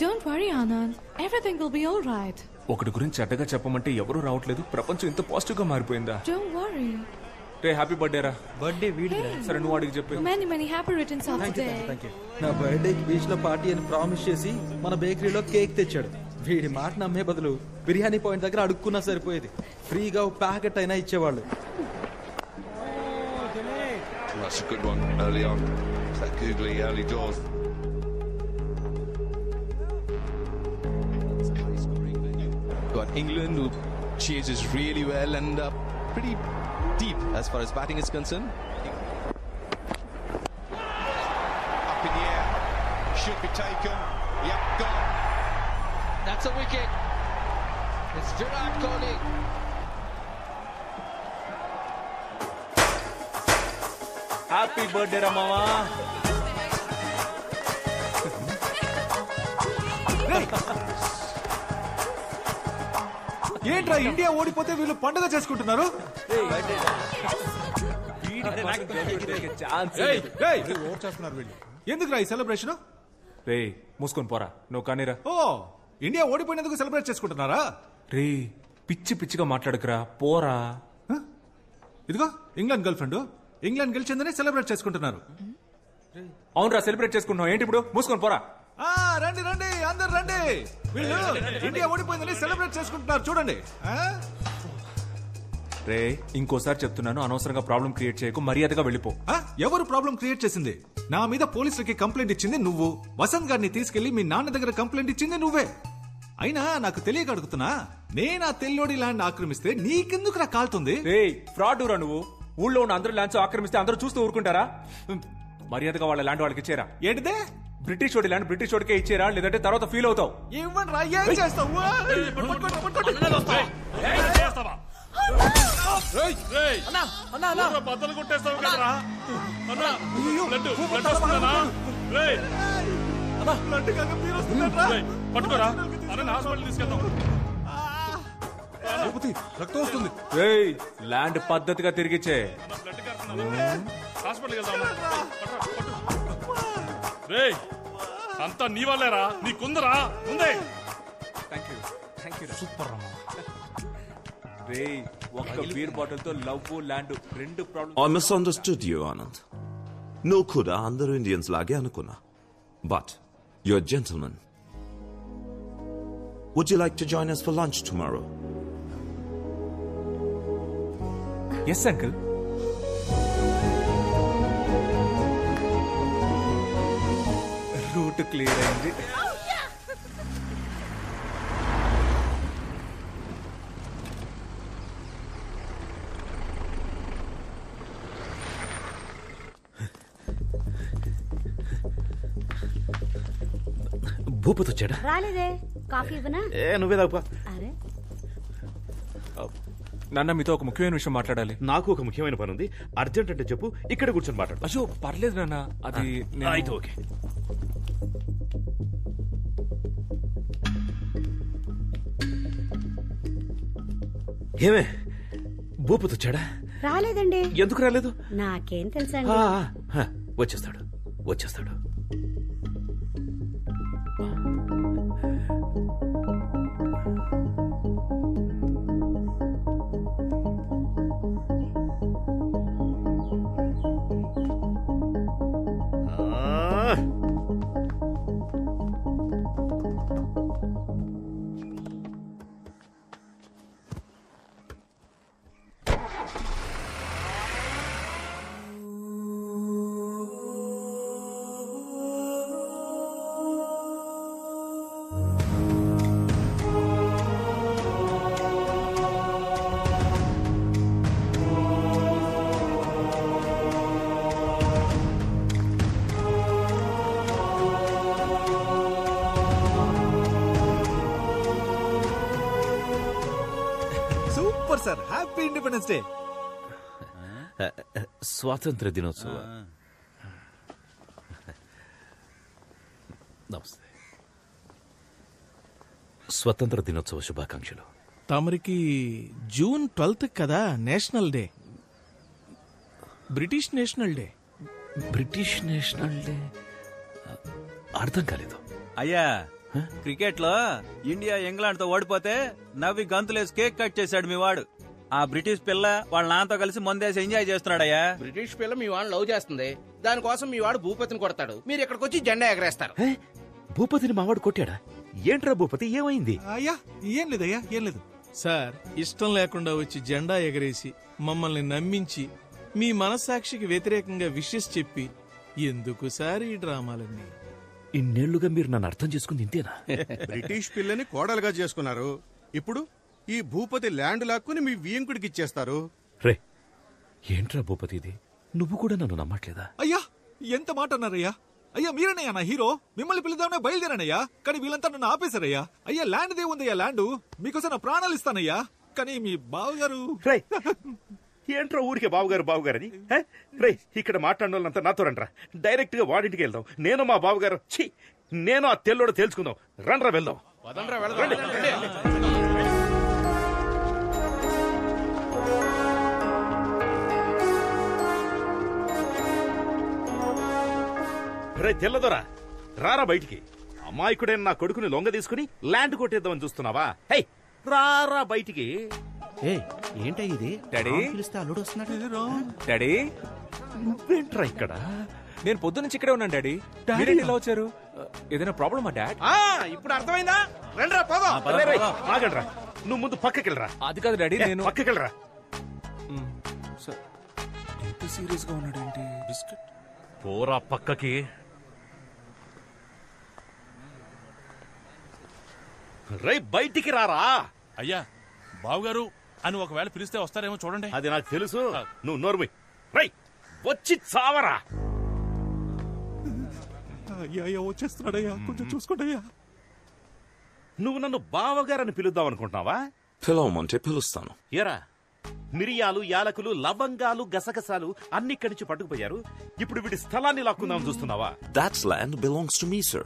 Don't worry, Anand. Everything will be all right. ఒకటి గురించి చెడ్డగా చెప్పమంటే ఎవరూ రావట్లేదు. ప్రపంచం ఇంత పాజిటివ్ గా మారిపోయిందా? Don't worry. Ray happy birthday రా. బర్త్డే వీడిరా. సరే నువ్వు అడిగి చెప్పు. Many happy returns of the day. నా బర్త్డేకి బీచ్ లో పార్టీ అని ప్రామిస్ చేసి మన బేకరీలో కేక్ తెచ్చాడు. వీడి మాట నమ్మే బదులు బిర్యానీ పాయింట్ దగ్గర అడుక్కున్నా సరిపోయేది. ఫ్రీగా ఒక ప్యాకెట్ అయినా ఇచ్చేవాళ్ళు. That's a good one early on. That googly early doors. Got England who chases really well and pretty deep as far as batting is concerned. Up in the air. Should be taken. Yep, gone. That's a wicket. It's Virat Kohli. Happy birthday రా మావా. ఏంట్రా India ఓడిపోతే వీళ్ళు పండుగ చేసుకుంటున్నారు? ఎందుకురా ఈ celebration? రే మూసుకొని పోరా. నువ్వు కానీరా. ఓ ఇండియా ఓడిపోయినందుకు సెలబ్రేట్ చేసుకుంటున్నారా? రే పిచ్చి పిచ్చిగా మాట్లాడుకురా పోరా. ఇదిగో ఇంగ్లాండ్ గర్ల్ ఫ్రెండ్. ఇంగ్లాండ్ గెలిచిందని సెలబ్రేట్ చేసుకుంటున్నారు. అవునరా సెలబ్రేట్ చేసుకుంటున్నావు ఏంటి ఇప్పుడు? మూసుకొని పోరా. రండి రండి అందరు రండి. వీళ్ళు ఇండియా ఓడిపోయిందని సెలబ్రేట్ చేసుకుంటున్నారు చూడండి. రే ఇంకోసారి చెప్తున్నాను, అనవసరంగా ప్రాబ్లం క్రియేట్ చేయకు, మర్యాదగా వెళ్ళిపో. ఎవరు ప్రాబ్లం క్రియేట్ చేసింది? నా మీద పోలీసులకి కంప్లైంట్ ఇచ్చింది నువ్వు. వసంత్ గారిని తీసుకెళ్లి మీ నాన్న దగ్గర కంప్లైంట్ ఇచ్చింది నువ్వే. అయినా నాకు తెలియక అడుగుతున్నా, నేను ఆ తెల్లోడి ల్యాండ్ ఆక్రమిస్తే నీకెందుకు రా కాలుతుంది? రే ఫ్రాడ్ రా నువ్వు. ఊళ్ళో ఉన్న అందరూ ల్యాండ్స్ ఆక్రమిస్తే అందరూ చూస్తూ ఊరుకుంటారా? మర్యాదగా వాళ్ళ ల్యాండ్ వాళ్ళకి ఇచ్చేరా. ఏంటిదే? బ్రిటిష్ వాడి ల్యాండ్ బ్రిటిష్ వాడికే ఇచ్చేరా, లేదంటే తర్వాత ఫీల్ అవుతావు. ఇవ్వండి రా, ఏం చేస్తావు? బద్దలు కొట్టేస్తావు కదరా. పట్టుకోరా, హాస్పిటల్ తీసుకెళ్తాం. రక్తం వస్తుంది. ల్యాండ్ పద్ధతిగా తిరిగిచ్చే. హాస్పిటల్ రే అంతా నీ వాళ్ళేరా, నీకుందరా ముందే. సూపర్ రే ఒక్క బీర్ బాటిల్ తో లవ్ ల్యాండ్ రెండు problem. I misunderstood you, Anand. No kuda andaru Indians lage anukunna. But you're a gentleman. Would you like to join us for lunch tomorrow? Yes, uncle. Route clear అయింది. భూపతి వచ్చాడా? రాలేదే. Coffee ఇవ్వనా? నువ్వే తాగుపా. నాన్న మీతో ఒక ముఖ్యమైన విషయం మాట్లాడాలి. నాకు ఒక ముఖ్యమైన పని ఉంది. అర్జెంట్ అంటే చెప్పు, ఇక్కడ కూర్చొని మాట్లాడు. అయ్యో పర్లేదు నాన్న, అది అయితే ఓకే. ఏమే భూపతి వచ్చాడా? రాలేదండి. ఎందుకు రాలేదు? నాకేం తెలుసండి. వచ్చేస్తాడు వచ్చేస్తాడు. Sir happy independence day. స్వాతంత్ర దినోత్సవ నమస్తే. స్వతంత్ర దినోత్సవ శుభాకాంక్షలు. తమరికి జూన్ 12 కదా national day, British national day. British national day అర్థం కాలేదు. అయ్యా, క్రికెట్ లో ఇండియా ఇంగ్లాండ్ తో ఓడిపోతే నవ్వి గంతులేసి కేక్ కట్ చేశాడు మీ వాడు. ఆ బ్రిటిష్ పిల్ల వాళ్ళ నాన్నతో కలిసి మందేసి ఎంజాయ్ చేస్తున్నాడయ్యా. బ్రిటిష్ పిల్ల మీ వాడిని లవ్ చేస్తుంది, దానికోసం మీ వాడు భూపతిని కొడతాడు, మీరు ఇక్కడికి వచ్చి జెండా ఎగరేస్తారు. భూపతిని మావాడు కొట్టాడా? ఏంట్రా భూపతి, ఏమైంది? అయ్యా ఏం లేదయ్యా, ఏం లేదు సార్. ఇష్టం లేకుండా వచ్చి జెండా ఎగరేసి మమ్మల్ని నమ్మించి మీ మనస్సాక్షికి వ్యతిరేకంగా విషెస్ చెప్పి ఎందుకు సార్ ఈ డ్రామాలన్నీ? ఇన్నేళ్లుగా మీరు నన్ను అర్థం చేసుకుంది ఇంతేనా? బ్రిటిష్ పిల్లని కోడలుగా చేసుకున్నారు, ఇప్పుడు ఈ భూపతి ల్యాండ్ లాక్కుని మీ వియంకుడికి ఇచ్చేస్తారు. రే, ఏంట్రా భూపతి ఇది? నువ్వు కూడా నన్ను నమ్మట్లేదా? అయ్యా ఎంత మాట అన్నారయ్యా. అయ్యా మీరనయ్యా నా హీరో, మిమ్మల్ని పిలుద్దామనే బయలుదేరానయ్యా, కానీ వీళ్ళంతా నన్ను ఆపేశారయ్యా. అయ్యా ల్యాండ్ దే ఉందయ్యా, ల్యాండ్ మీకోసం నా ప్రాణాలు ఇస్తానయ్యా, కానీ మీ బావగారు. ఏంట్రా ఊరికే బావగారు బావగారని? రే, ఇక్కడ మాట్లాడిన వాళ్ళంతా నాతో రండ్రా, డైరెక్ట్ గా వాడింటికి వెళ్దాం. నేను మా బావగారు నేను ఆ తెల్లోడు తేల్చుకుందాం. రండ్రా వెళ్దాం. రే తెల్లదొరా, రారా బయటికి. అమాయకుడైన నా కొడుకుని లొంగ తీసుకుని ల్యాండ్ కొట్టేద్దామని చూస్తున్నావా? హై, రారా బయటికి. ఏంటో ఇది? డాడీ పిలిస్తే అల్లుడు వస్తున్నాడు. డాడీ నువ్వేంట్రా ఇక్కడ? నేను పొద్దు నుంచి ఇక్కడే ఉన్నాను డాడీ. మీరేంటి ఇలా వచ్చారు? ఏదైనా ప్రాబ్లమా డాడ్? ఇప్పుడు అర్థమైందా? రండ్రా పోదాం. ఆగండ్రా, నువ్వు ముందు పక్కకెళ్ళరా. అది కాదు డాడీ, నేను పక్కకెళ్ళరా. ఎంత సీరియస్ గా ఉన్నాడు ఏంటి? బిస్కెట్ పోరా పక్కకి. రై బయటికి రారా. అయ్యా బావుగారు అని ఒకవేళ పిలిస్తే వస్తారేమో చూడండి. అది నాకు తెలుసు, నువ్వు నోర్మి. రై వచ్చి చావరా. అయ్యా వచ్చేస్తున్నాడయ్యా, కొంచెం చూసుకోండియ్యా. నువ్వు నన్ను బావగారని పిలుద్దాం అనుకుంటున్నావా? పిలవమంటే పిలుస్తాను. ఎరా, మిరియాలు, యాలకులు, లవంగాలు, గసగసాలు అన్ని ఇక్కడి నుంచి పట్టుకుపోయారు. ఇప్పుడు వీడి స్థలాన్ని లాక్కుందాం చూస్తున్నావా? That land belongs to me, sir.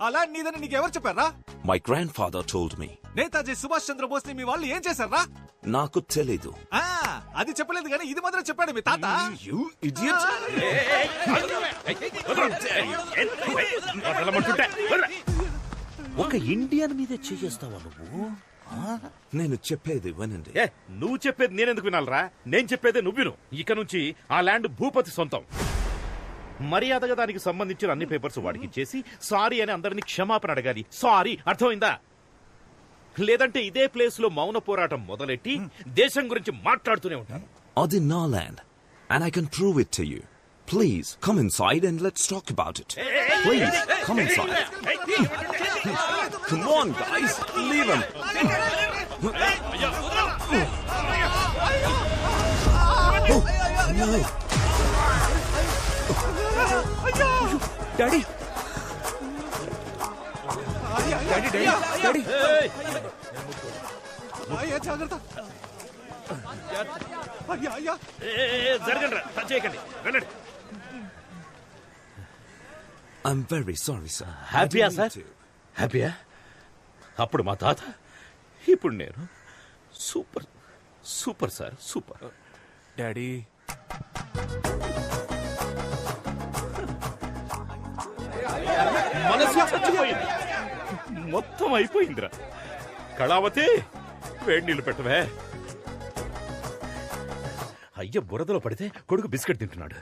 ఆ ల్యాండ్ నీదని నీకెవరు చెప్పారా? My grandfather told me. Netaji Subhash Chandrabose ని మీ వాళ్ళు ఏం చేశారా? నాకు తెలీదు. అది చెప్పలేదు కానీ ఇది మాత్రం చెప్పాడు మీ తాత. You idiot! ఒక ఇండియన్ మీదే చేస్తావా నువ్వు? నేను చెప్పేది వినండి. నువ్వు చెప్పేది నేనెందుకు వినాలరా? నేను చెప్పేది నువ్వు విను. ఇక నుంచి ఆ ల్యాండ్ భూపతి సొంతం. మర్యాదగా దానికి సంబంధించిన అన్ని పేపర్స్ వాడికి ఇచ్చేసి సారీ అని అందరినీ క్షమాపణ అడగాలి. సారీ, అర్థమైందా? లేదంటే ఇదే ప్లేస్ లో మౌన పోరాటం మొదలెట్టి దేశం గురించి మాట్లాడుతూనే ఉంటాను. అది నా land and I can prove it to you. Please come inside and let's talk about it. Please come inside. Come on guys, leave him. No. Daddy daddy daddy అయ్యా జాగ్రత్త. అయ్యా అయ్యా జరగండి, టచ్ చేయకండి, వెళ్ళండి. I'm very sorry, sir. హ్యాపీయా sir? హ్యాపీయా? అప్పుడు మా తాత, ఇప్పుడు నేను. Super super sir, super. Daddy మనసు చచ్చిపోయింది, మొత్తం అయిపోయిందిరా. కళావతి, వేడి నీళ్ళు పెట్టవే. అయ్య బురదలో పడితే కొడుకు బిస్కెట్ తింటున్నాడు.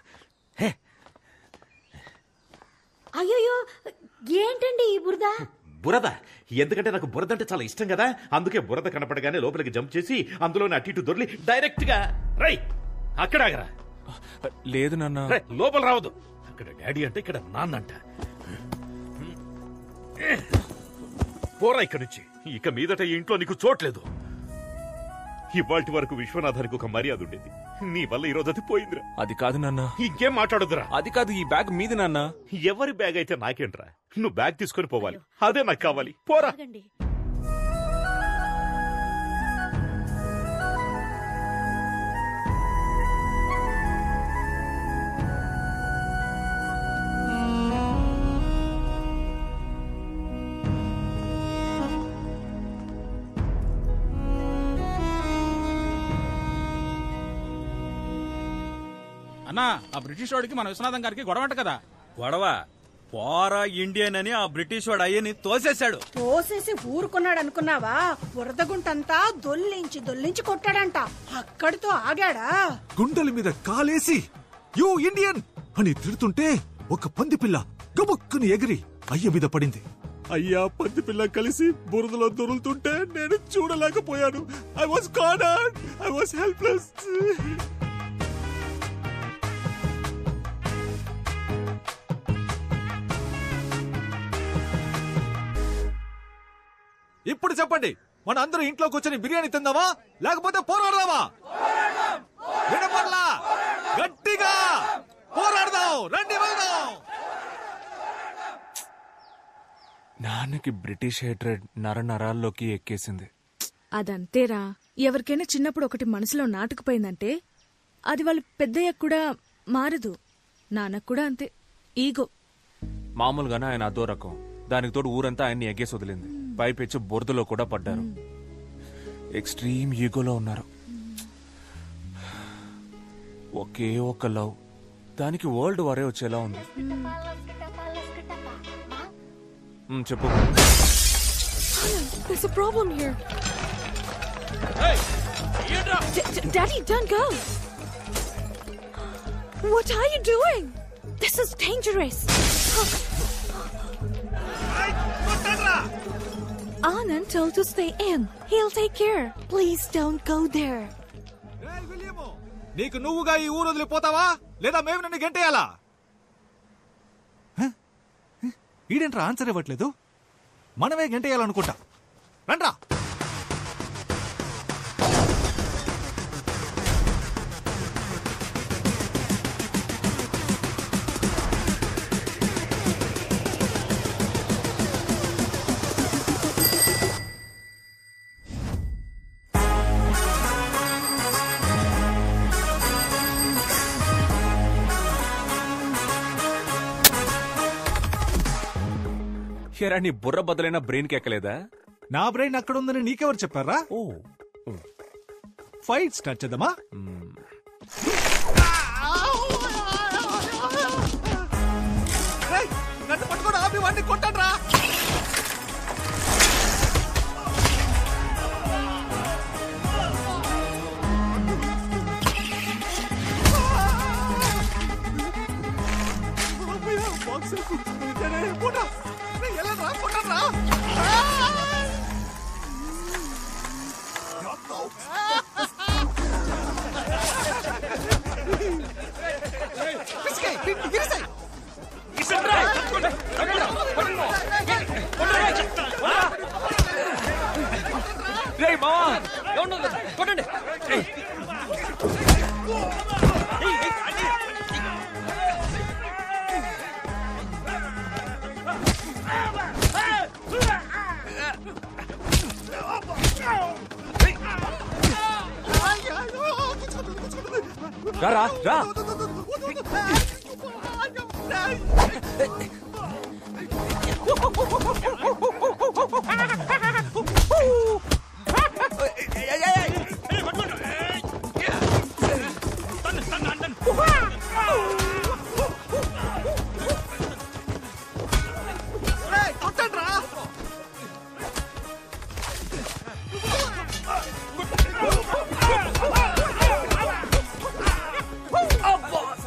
అయ్యో ఏంటండి ఈ బురద? బురద? ఎందుకంటే నాకు బురద అంటే చాలా ఇష్టం కదా, అందుకే బురద కనపడగానే లోపలికి జంప్ చేసి అందులోనే అటు ఇటు దొర్లి డైరెక్ట్ గా రై అక్కడ ఆగరా. లేదు నాన్న, లోపల రావద్దు. అక్కడ డాడీ అంటే ఇక్కడ నాన్నంట. పోరా ఇక్కడి నుంచి. ఇక మీదట ఈ ఇంట్లో నీకు చోట్లేదు. ఇవాల్టి వరకు విశ్వనాథానికి ఒక మర్యాద ఉండేది, నీ వల్ల ఈ రోజు అది పోయిందిరా. అది కాదు నాన్న. ఇంకేం మాట్లాడొద్దురా. అది కాదు, ఈ బ్యాగ్ మీది నాన్న. ఎవరి బ్యాగ్ అయితే నాకేంట్రా? నువ్వు బ్యాగ్ తీసుకొని పోవాలి, అదే నాకు కావాలి. పోరా. అన్నా అన్నా ఆ బ్రిటిష్ వాడికి మన విశ్వనాథం గారికి గొడవంట కదా. గొడవ పోరా ఇండియన్ అని ఆ బ్రిటిష్ వాడు అయ్యని తోసేశాడు. తోసేసి ఊరుకున్నాడు అనుకున్నావా? బురదగుంటంతా దొల్లించి కొట్టాడంట. అక్కడితో ఆగాడా? గుండెల మీద కాలేసి యూ ఇండియన్ అని తిడుతుంటే ఒక పంది పిల్ల గబుక్కుని ఎగిరి అయ్య మీద పడింది. అయ్యా పంది పిల్ల కలిసి బురదలో దొరులుతుంటే నేను చూడలేకపోయాను. I was cornered, I was helpless. ఇప్పుడు చెప్పండి, మన అందరూ ఇంట్లో కూర్చొని బిర్యానీ తిందామా లేకపోతే పోరాడదామా? వినపడలా? గట్టిగా పోరాడదాం, రండి వెళ్దాం. నాన్నకి బ్రిటిష్ హేట్రెడ్ నరాల్లోకి ఎక్కేసింది. అదంతేరా, ఎవరికైనా చిన్నప్పుడు ఒకటి మనసులో నాటుకుపోయిందంటే అది వాళ్ళు పెద్దయ్యాక కూడా మారదు. నాన్నకు కూడా అంతే, ఈగో. మామూలుగానే ఆయన అదో రకం. దానికి తోడు ఊరంతా ఆయన్ని ఎగ్గేసి వదిలింది. పైపెచ్చు బురదలో కూడా పడ్డారు. ఎక్స్ట్రీమ్ ఈగోలో ఉన్నారు. ఒకే ఒక్క లవ్, దానికి వరల్డ్ వారే వచ్చేలా ఉంది. చెప్పు. There's a problem here. Daddy, don't go. What are you doing? This is dangerous. Anand told to stay in. He'll take care. Please don't go there. నీకు నువ్వుగా ఈ ఊరు వదిలిపోతావా లేదా మేము నిన్ను గంటేయాలా? ఈడేంట్రా ఆన్సర్ ఇవ్వట్లేదు? మనమే గంటేయాలనుకుంటా. రండ్రా. హేరా, నీ బుర్ర బదులైన బ్రెయిన్ కి ఎక్కలేదా? నా బ్రెయిన్ అక్కడ ఉందని నీకెవరు చెప్పారా? ఫైట్ స్టార్ట్ చేద్దామా? నన్ను పట్టుకోండి, ఆపి వాడిని కొట్టండి రా. కొట్టండి. రా రా.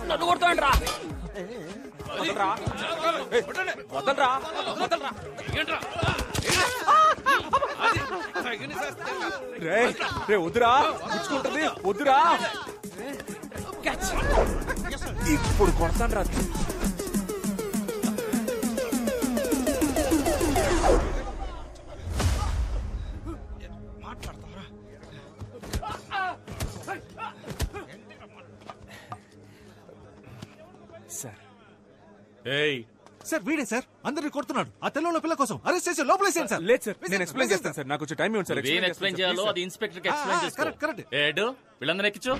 నన్ను కొడతాండి రా. వదలరా. రే వద్దురా, పుచ్చుకుంటుంది, వద్దురా. ఇప్పుడు కొడతాను రా. సార్ వీడే సార్, అందరినీ కొడుతున్నాడు. ఆ తెల్లలో పిల్ల కోసం అరెస్ట్ చేసి లోపలేసేయండి సార్. లేదు సార్, నేను ఎక్స్ప్లెయిన్ చేస్తాను సార్. నాకు కొంచెం టైం ఇవ్వండి సార్. ఎక్స్ప్లెయిన్ చేయాలో అది ఇన్స్పెక్టర్ కి ఎక్స్ప్లెయిన్ చేసుకో. కరెక్ట్. ఏడు వీళ్ళందరూ ఎక్కించు.